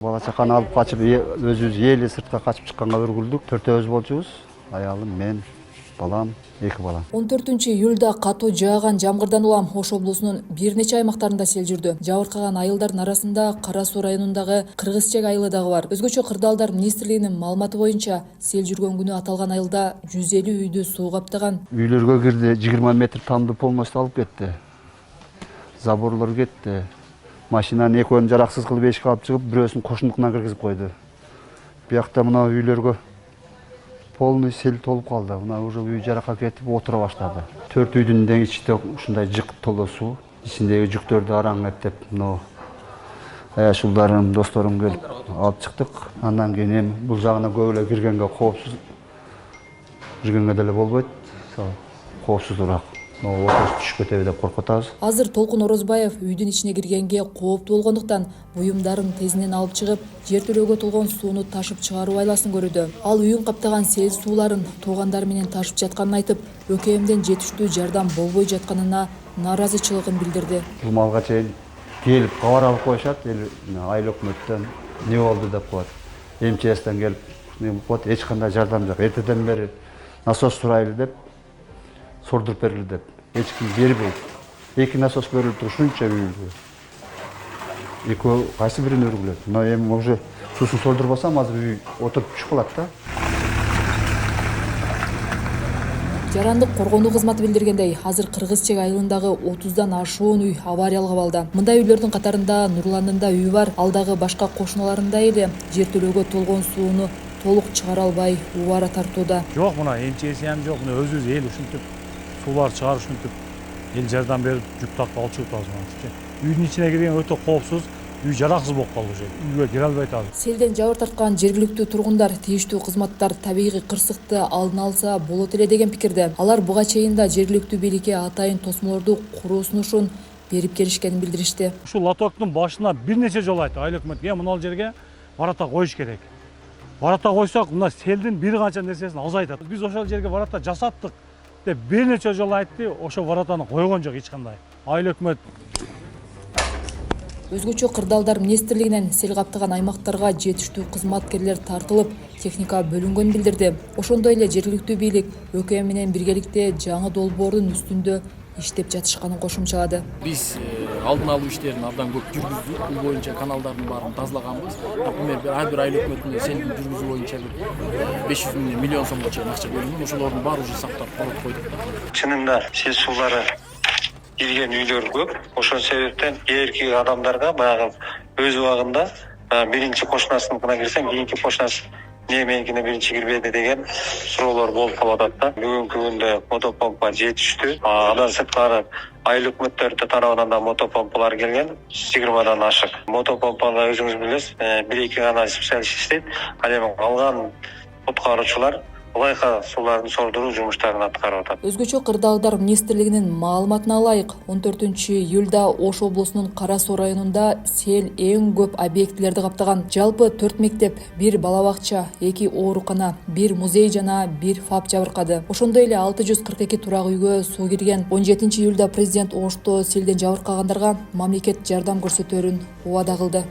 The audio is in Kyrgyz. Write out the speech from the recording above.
Бала чаканы алып качып, өзүбүз эли сыртка качып чыкканга өргүлдүк. Төртөөбүз болчубуз. Аялым, мен, балам, 2 балам. 14-июлда катуу жааган жамгырдан улам Ош облусунун бир нече аймактарында сел жүрдү. Жабыркаган айылдардын арасында Кара Суу районундагы Кыргызчек айылы дагы бар. Өзгөчө Кырдаалдар министрлигинин маалыматы боюнча сел жүргөн күнү аталган айылда 150 үйдү суу каптаган. Үйлөргө кирди, 20 метр тамды полностью алып кетти. Заборлор кетти. Машинанын экөөнү жараксыз кылып эшикке алып чыгып, бирөөсүн кошундукуна киргизип койду. Биякта мына үйлөргө полный сел толуп калды. Мына уже үй жаракка кетип отура баштады. 4 үйдүн дең ичинде ушундай жык толо суу. Ичиндеги жүктөрдү араң эптеп, аяшулдарым, досторум келип алып чыктык. Андан кийин эми бул жагына көп эле киргенге коопсуз. Киргенге деле болбойт. Коопсуздураак. Отуз түшүп кетеби деп коркуп атабыз. Азыр Толкун Орозбаев үйдүн ичине киргенге кооптуу болгондуктан буюмдарын тезинен алып чыгып, жертөлөөгө толгон сууну ташып чыгаруу айласын көрүүдө. Ал үйүн каптаган сел сууларын туугандары менен ташып жатканын айтып, ÖKM'ден жетиштүү жардам болбой жатканына нааразычылыгын билдирди. Бул малга чейин келип кабар алып коюшат, айыл өкмөттөн не болду деп коет. МЧСтен келип не коет, эч кандай жардам жок. Эртеден бери насос сурайлы деп, сордуруп берили деп. Эч ким бербейт. 2 насос берилип туруп ушунча үйүлгө. Экөө кайсы бирин өргүлөт. Мына эми уже суусун сордурбасам азыр үй отуруп түшүп калат да. Жарандык коргонуу кызматы билдиргендей, азыр Кыргызчек айылындагы 30дан ашуун үй авариялык абалда. Мындай үйлөрдүн катарында Нурландын да үйү бар. Ал дагы башка кошуналарындай эле жертөлөөгө толгон сууну толук чыгара албай убара тартууда. Жок, мына МЧС ham жок. Мына өзүбүз эл ушинтип суулар чыгарып ушинтип эл жардам берип жүк тартып алып чыгып атабыз. Үйдүн ичине кирген өтө коопсуз. Үй жараксыз болуп калды уже. Үйгө кире албай атабыз. Селден жабыр тарткан жергиликтүү тургундар тийиштүү кызматтар табигый кырсыкты алдын алса болот эле деген пикирде. Алар буга чейин да жергиликтүү бийликке атайын тосмолорду куруу сунушун берип келишкенин билдиришти. Ушул лотоктун башына бир нече жолу айтты айыл өкмөтү, мына жерге барата коюш керек. Барата койсок, мына селдин бир канча нерсесин азайтат. Биз ошол жерге барата жасаттык деп бир нече жолу айтты, ошо баратаны койгон жок эч кандай. Айыл өкмөт. Өзгөчө Кырдаалдар министрлигинен сел каптаган аймактарга жетиштүү кызматкерлер тартылып, техника бөлүнгөнүн билдирди. Ошондой эле жергиликтүү бийлик ÖKM менен биргеликте жаңы долбоордун үстүндө иштеп жатышканын кошумчалады. Биз алдын алуу иштерин абдан көп жүргүздүк. Бул боюнча каналдардын баарын тазалаганбыз. Например, ар бир айыл өкмөтүнө селдин жүргүзүү боюнча 500 миллион сомго чейин акча бөлүнгөн. Ошолордун баары уже сактап коротуп койдук. Чынында сел суулары кирген үйлөр көп. Ошол себептен эрки адамдарга баягы өз убагында биринчи кошунасыныкына кирсең, кийинки кошунасы не меникине биринчи кирбеди деген суроолор болуп калып атат да. Бүгүнкү күндө мотопомпа жетиштүү. Андан сырткары айыл өкмөттөрдүн тарабынан да мотопомпалар келген 20дан ашык. Мотопомпаны өзүңүз билесиз, 1-2 гана специалист иштейт. Ал эми калган куткаруучулар ылайыка суулардын сордуруу жумуштарын аткарып атат. Өзгөчө Кырдаалдар министрлигинин маалыматына ылайык, 14-июлда Ош облусунун Кара Суу районунда сел эң көп объектилерди каптаган. Жалпы 4 мектеп, 1 бала бакча, 2 оорукана, 1 музей жана 1 ФАП жабыркады. Ошондой эле 642 турак үйгө суу кирген. 17-июлда президент Ошто селден жабыркагандарга мамлекет жардам көрсөтөрүн убада кылды.